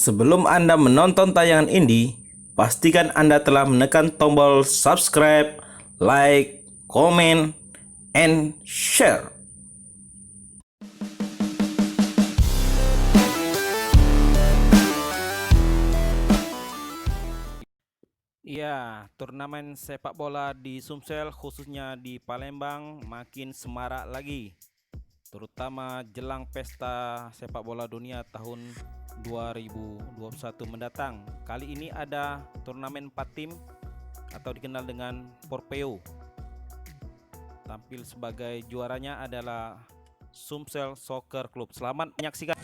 Sebelum Anda menonton tayangan ini, pastikan Anda telah menekan tombol subscribe, like, comment, and share. Ya, turnamen sepak bola di Sumsel khususnya di Palembang makin semarak lagi, terutama jelang pesta sepak bola dunia tahun 2021 mendatang. Kali ini ada turnamen 4 tim atau dikenal dengan Porpeo. Tampil sebagai juaranya adalah Sumsel Soccer Club. Selamat menyaksikan.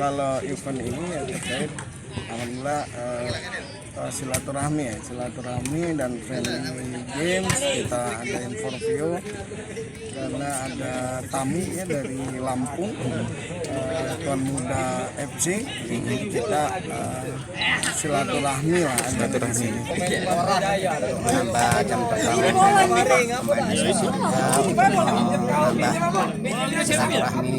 kalau event ini ya terkait alhamdulillah silaturahmi dan friendly games. Kita adain for view karena ada tamu ya dari Lampung, Tuan Muda FC. Kita silaturahmi lah, silaturahmi nambah jam terbang, nambah silaturahmi.